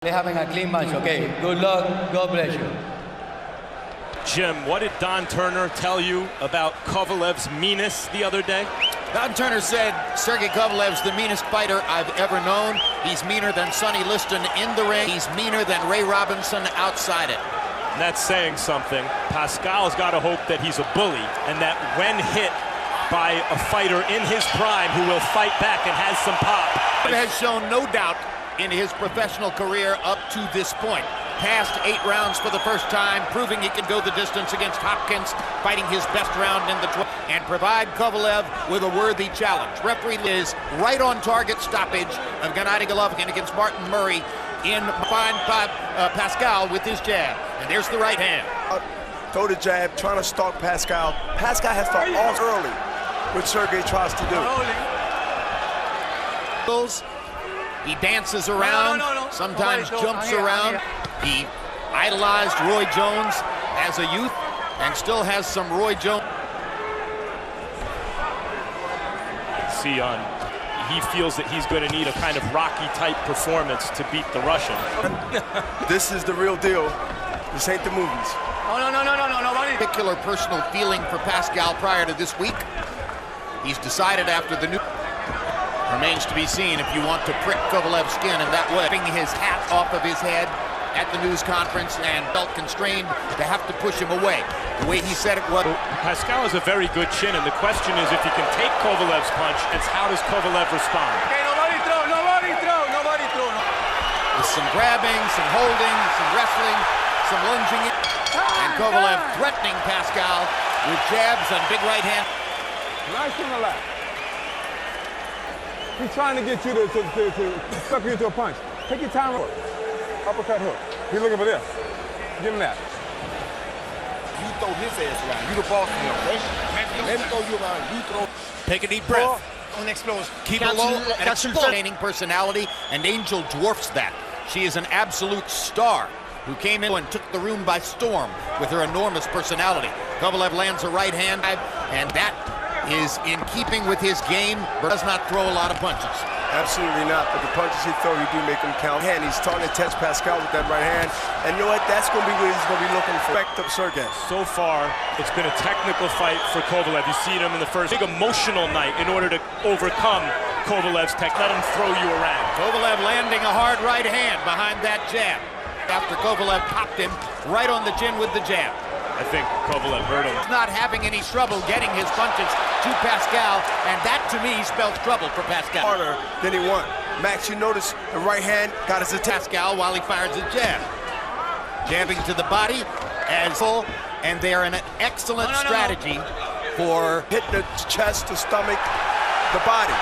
They're having a clean match, okay? Good luck, God bless you. Jim, what did Don Turner tell you about Kovalev's meanness the other day? Don Turner said, Sergey Kovalev's the meanest fighter I've ever known. He's meaner than Sonny Liston in the ring. He's meaner than Ray Robinson outside it. And that's saying something. Pascal's got to hope that he's a bully and that when hit by a fighter in his prime who will fight back and has some pop. He has shown no doubt in his professional career up to this point. Passed 8 rounds for the first time, proving he could go the distance against Hopkins, fighting his best round in the 12th, and provide Kovalev with a worthy challenge. Referee is right on target stoppage of Gennady Golovkin against Martin Murray in fine Pascal with his jab. And there's the right hand. Throw the jab, trying to stalk Pascal. Pascal has to off early, which Sergey tries to do. He dances around, sometimes jumps around. He idolized Roy Jones as a youth and still has some Roy Jones. See, he feels that he's going to need a kind of Rocky-type performance to beat the Russian. This is the real deal. This ain't the movies. No. Particular personal feeling for Pascal prior to this week. He's decided after the new... Remains to be seen if you want to prick Kovalev's skin in that way. Ripping his hat off of his head at the news conference and felt constrained to have to push him away. The way he said it was... Pascal has a very good chin, and the question is if he can take Kovalev's punch, it's how does Kovalev respond? Okay, nobody throw. With some grabbing, some holding, some wrestling, some lunging. And Kovalev threatening Pascal with jabs and big right hand. Nice on the left. He's trying to get you to suck you into a punch. Take your time. Uppercut hook. He's looking for this. Give him that. You throw his ass around. You the boss of him, okay? Let him throw you around. You throw. Take a deep breath. On explosion. Keep it low. An exploding personality, and Angel dwarfs that. She is an absolute star who came in and took the room by storm with her enormous personality. Kovalev lands a right hand, and that is in keeping with his game, but does not throw a lot of punches. Absolutely not, but the punches he throws, he do make him count. And he's starting to test Pascal with that right hand. And you know what? That's going to be what he's going to be looking for. Effect of Sergey. So far, it's been a technical fight for Kovalev. You see him in the first big emotional night in order to overcome Kovalev's tech. Let him throw you around. Kovalev landing a hard right hand behind that jab. After Kovalev popped him right on the chin with the jab. I think Kovalev hurt him. He's not having any trouble getting his punches to Pascal, and that to me spells trouble for Pascal. Harder than he won. Max, you notice the right hand got his attack. Pascal while he fires a jab. Jabbing to the body as full, and they're an excellent strategy for hitting the chest, the stomach, the body.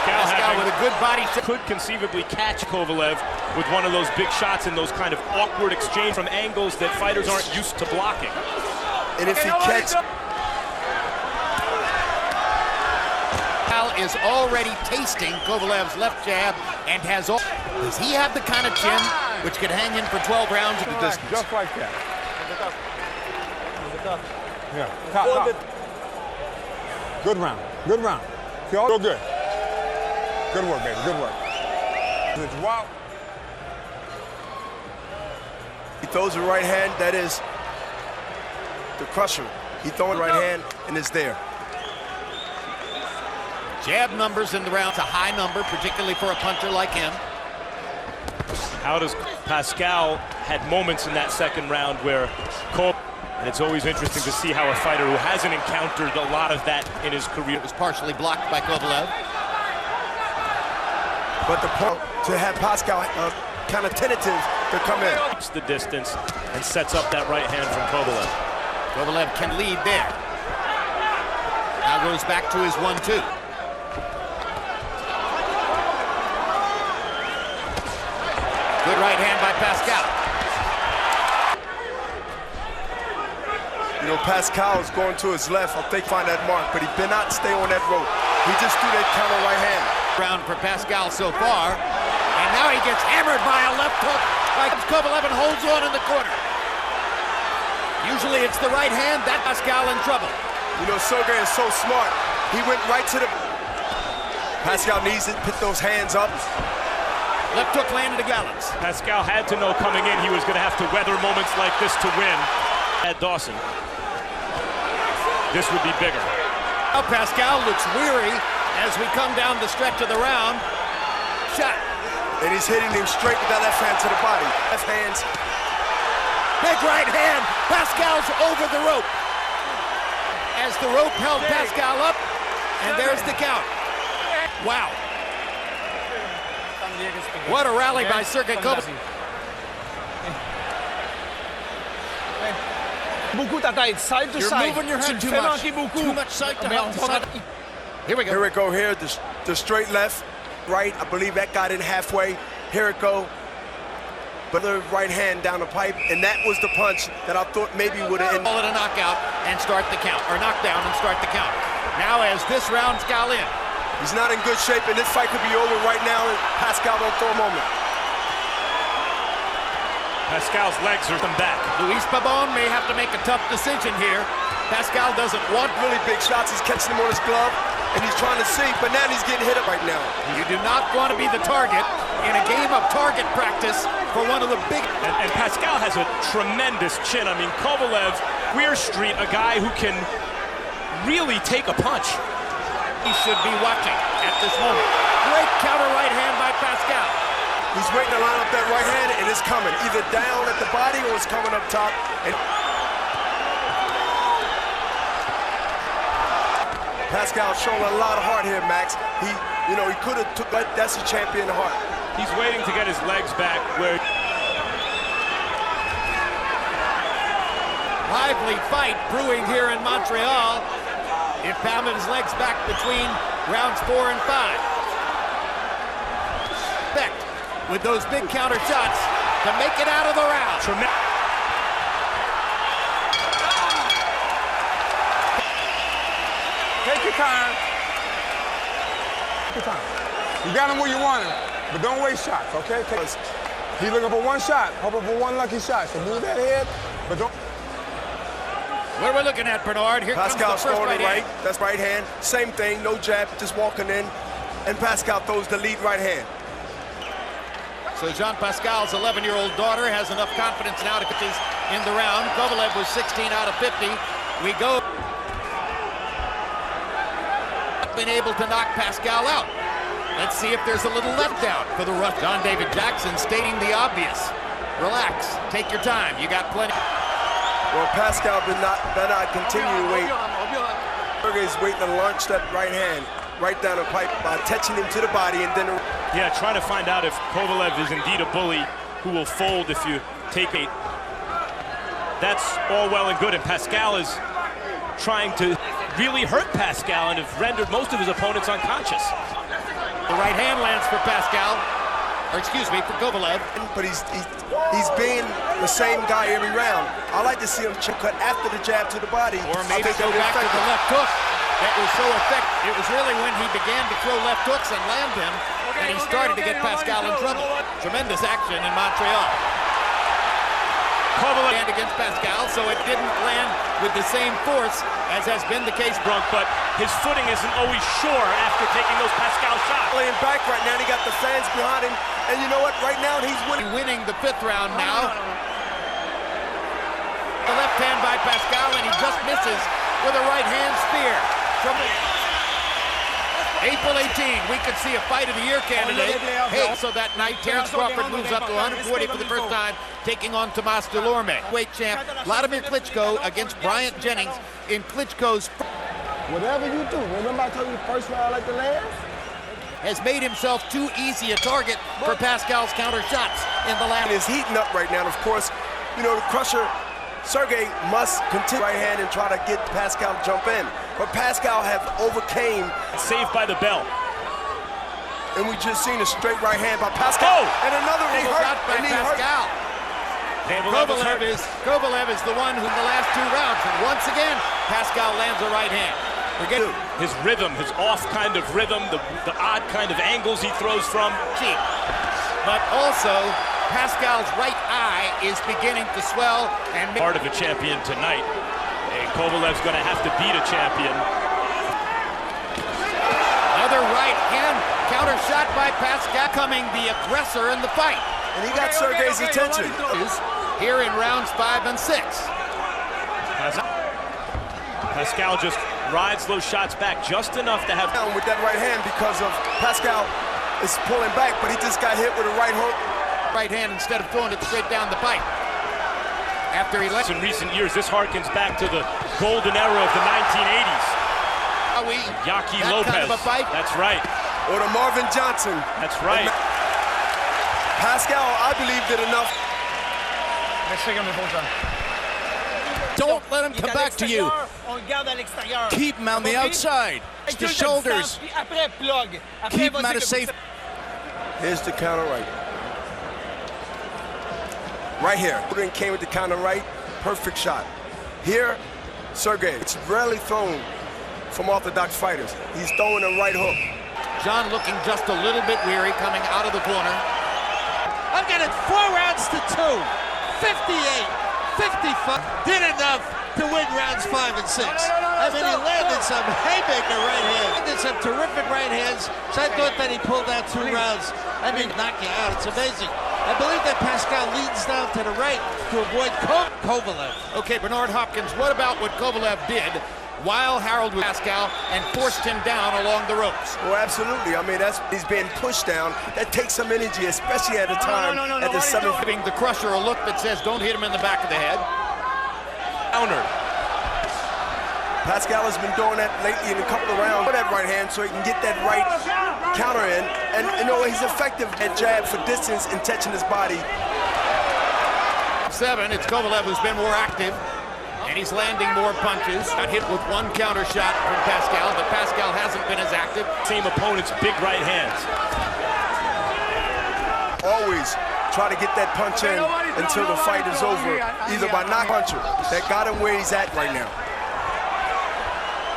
Pascal with a good body shot. Could conceivably catch Kovalev with one of those big shots in those kind of awkward exchange from angles that fighters aren't used to blocking. And if he catches... Pascal is already tasting Kovalev's left jab and does he have the kind of chin which could hang in for 12 rounds at the distance? Just like that. Yeah, top. Good round. Feel good. Good work, baby, good work. Wow. He throws the right hand, that is the crusher. He throws the right hand, and it's there. Jab numbers in the round, a high number, particularly for a puncher like him. How does Pascal had moments in that second round where and it's always interesting to see how a fighter who hasn't encountered a lot of that in his career. It was partially blocked by Kovalev. But the point to have Pascal kind of tentative to come in. Keeps the distance and sets up that right hand from Kovalev. Kovalev can lead there. Now goes back to his 1-2. Good right hand by Pascal. You know, Pascal is going to his left. I think find that mark, but he did not stay on that rope. He just threw that counter right hand. Round for Pascal so far, and now he gets hammered by a left hook by Kovalev and holds on in the corner. Usually it's the right hand, that Pascal in trouble. You know, Sergey is so smart. He went right to the... Pascal needs to put those hands up. Left hook landed to Gallants. Pascal had to know coming in he was going to have to weather moments like this to win. At Dawson, this would be bigger. Now Pascal looks weary as we come down the stretch of the round. Shot. And he's hitting him straight with that left hand to the body. Left hands. Big right hand. Pascal's over the rope. As the rope held Pascal up, and there's the count. Wow. What a rally by Sergey Kovalev. Side to You're side. moving your head too much. Too much side to side. Here we go. Here we go here, the straight left, right. I believe that got in halfway. Here it go. But the right hand down the pipe, and that was the punch that I thought maybe would have ended. Call it a knockout and start the count, or knockdown and start the count. Now as this round's got in. He's not in good shape, and this fight could be over right now. And Pascal don't throw a moment. Pascal's legs are come back. Luis Pabon may have to make a tough decision here. Pascal doesn't want Really big shots. He's catching them on his glove, and he's trying to see, but now he's getting hit up right now. You do not want to be the target in a game of target practice for one of the big... And Pascal has a tremendous chin. I mean, Kovalev, Queer Street, a guy who can really take a punch. He should be watching at this moment. Great counter right hand by Pascal. He's waiting to line up that right hand, and it's coming. Either down at the body or it's coming up top. And Pascal showing a lot of heart here, Max. He could have took that. That's a champion heart. He's waiting to get his legs back where... Lively fight brewing here in Montreal. It pounded his legs back between rounds 4 and 5. Beck with those big counter shots to make it out of the round. Take your time. Take your time. You got him where you want him, but don't waste shots, okay? He's looking for one shot, hoping for one lucky shot. So move that head, but don't... What are we looking at, Bernard? Here Pascal's comes the first throwing right it right. hand. That's right hand. Same thing, no jab, just walking in. And Pascal throws the lead right hand. So Jean Pascal's 11-year-old daughter has enough confidence now to get this in the round. Kovalev was 16 out of 50. We go. Been able to knock Pascal out. Let's see if there's a little letdown for the rush. John David Jackson stating the obvious. Relax, take your time. You got plenty. Well, Pascal better not continue to wait. Sergey's waiting to launch that right hand right down the pipe by touching him to the body and then... Yeah, trying to find out if Kovalev is indeed a bully who will fold if you take it. That's all well and good, and Pascal is trying to really hurt Pascal and have rendered most of his opponents unconscious. The right hand lands for Pascal, or excuse me, for Kovalev. But he's being the same guy every round. I like to see him cut after the jab to the body. Or maybe go back to the left hook. That was so effective. It was really when he began to throw left hooks and land them, and he started to get Pascal in trouble. Tremendous action in Montreal. Kovalev land against Pascal, so it didn't land with the same force as has been the case. Brunk, but his footing isn't always sure after taking those Pascal shots. Playing back right now, he got the fans behind him, and you know what? Right now, he's Winning the 5th round now. The left hand by Pascal, and he just misses with a right hand spear. From April 18, we could see a Fight of the Year candidate. Hey, so that night, Terrence Crawford moves up to 140 for the first time, taking on Tomas Delorme. Weight champ Vladimir Klitschko against Bryant Jennings in Klitschko's... Whatever you do, remember I told you first round like the last? Has made himself too easy a target for Pascal's counter shots in the last... is heating up right now. And of course, you know, the crusher, Sergey must continue right hand and try to get Pascal to jump in. But Pascal have overcame. Saved by the bell. And we just seen a straight right hand by Pascal. Oh! And another knee hurt. Shot by And he Pascal. Kovalev is the one who in the last 2 rounds. And once again, Pascal lands a right hand. His rhythm, his off kind of rhythm, the odd kind of angles he throws from. But also, Pascal's right eye is beginning to swell and Part of a champion tonight. And Kovalev's going to have to beat a champion. Another right backhand counter shot by Pascal, becoming the aggressor in the fight. And he got Sergey's attention. Here in rounds 5 and 6. Pascal just rides those shots back just enough to have Down with that right hand because of Pascal is pulling back, but he just got hit with a right hook. Right hand instead of throwing it straight down the pipe. After he left in recent years, this harkens back to the golden era of the 1980s. Yaki Lopez. Kind of a fight. That's right. Or the Marvin Johnson. That's right. Pascal, I believe, did enough. Don't let him come back to you. Keep him on the outside. The shoulders. Keep him out of safe. Here's the counter right. Right here. Then came with the counter right. Perfect shot. Here, Sergey. It's rarely thrown from orthodox fighters. He's throwing a right hook. John looking just a little bit weary coming out of the corner. I've got it 4 rounds to 2. 58, 55. Did enough to win rounds 5 and 6. I mean, he landed some haymaker right hand. Did some terrific right hands. So I thought that he pulled out 2 rounds. I mean, knock you out. It's amazing. I believe that Pascal leans down to the right to avoid Kovalev. Okay, Bernard Hopkins, what about what Kovalev did while Harold was Pascal and forced him down along the ropes? Well, absolutely. I mean, he's being pushed down. That takes some energy, especially at a time at the 7th. Giving the crusher a look that says, don't hit him in the back of the head. Counter. Pascal has been doing that lately in a couple of rounds with that right hand so he can get that right counter in. And, you know, he's effective at jab for distance and touching his body. 7, it's Kovalev who's been more active. And he's landing more punches. Got hit with 1 counter shot from Pascal, but Pascal hasn't been as active. Same opponent's big right hands. Always try to get that punch in until the fight is over, either by knock puncher. That got him where he's at right now.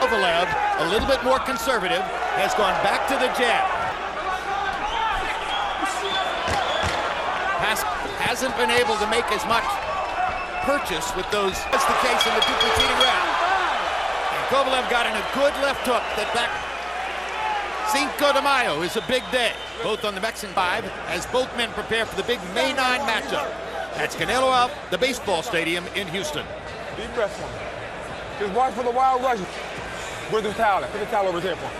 Kovalev, a little bit more conservative, has gone back to the jab. Hasn't been able to make as much purchase with those. That's the case in the 2 preceding rounds. And Kovalev got in a good left hook that back. Cinco de Mayo is a big day, both on the Mexican 5, as both men prepare for the big May 9 matchup. That's Canelo out, the baseball stadium in Houston. Deep breath for me. Just watch for the wild rush. Where's the towel? Put the towel over here for him.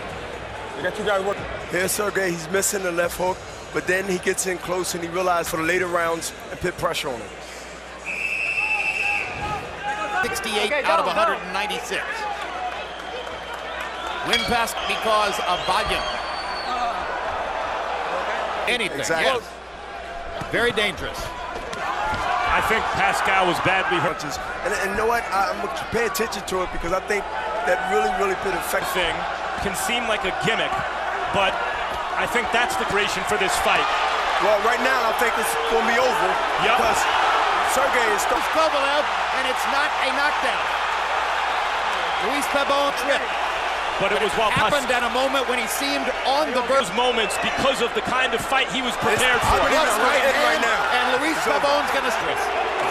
They got you guys working. Here's Sergey. He's missing the left hook, but then he gets in close and he realizes for the later rounds and put pressure on him. 68 out of 196. Win pass because of volume. Anything, exactly. Yes. Very dangerous. I think Pascal was badly hurt. And you know what? I'm going to pay attention to it because I think that really put effect. Thing can seem like a gimmick, but I think that's the creation for this fight. Well, right now I think it's going to be over because Sergey is still Kovalev, and it's not a knockdown. Luis Pabon tripped. But it was while happened at a moment when he seemed on the verge. Moments because of the kind of fight he was prepared for. right now. And Luis Pabon's going to stress.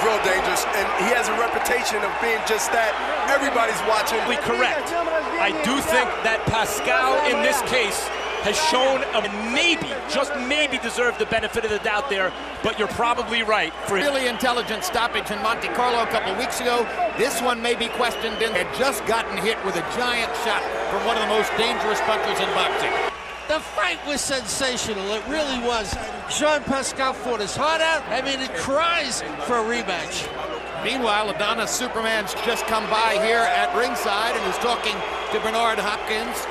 Real dangerous, and he has a reputation of being just that. Everybody's watching. Correct. I do think that Pascal, in this case, has shown maybe, just maybe deserved the benefit of the doubt there, but you're probably right. For really intelligent stoppage in Monte Carlo a couple of weeks ago. This one may be questioned in. Had just gotten hit with a giant shot from one of the most dangerous punchers in boxing. The fight was sensational. It really was. Jean Pascal fought his heart out. I mean, it cries for a rematch. Meanwhile, Adonis Superman's just come by here at ringside and is talking to Bernard Hopkins.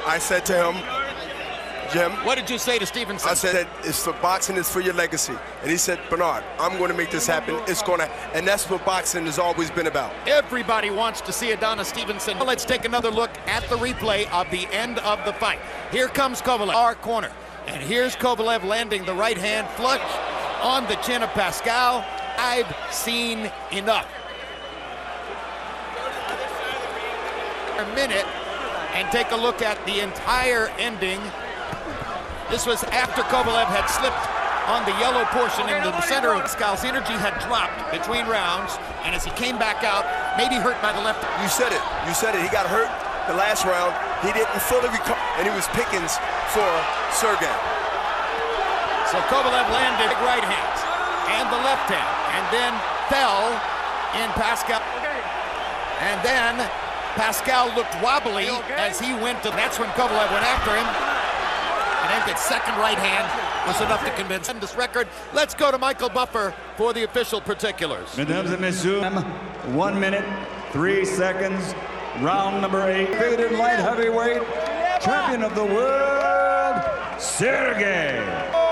I said to him, Jim, what did you say to Stevenson? I said, it's for boxing, it's for your legacy. And he said, Bernard, I'm going to make this happen. It's going to, and that's what boxing has always been about. Everybody wants to see Adonis Stevenson. Let's take another look at the replay of the end of the fight. Here comes Kovalev, our corner. And here's Kovalev landing the right hand flush on the chin of Pascal. I've seen enough. A minute and take a look at the entire ending. This was after Kovalev had slipped on the yellow portion in the center of Pascal's energy had dropped between rounds, and as he came back out, maybe hurt by the left. You said it. You said it. He got hurt the last round. He didn't fully recover, and he was Pickens for Sergey. So Kovalev landed right hands and the left hand, and then fell in Pascal. And then Pascal looked wobbly as he went to. That's when Kovalev went after him. And then that second right hand was enough to convince him this record. Let's go to Michael Buffer for the official particulars. Mesdames et messieurs, 1 minute, 3 seconds, round number 8. Faded light heavyweight, champion of the world, Sergey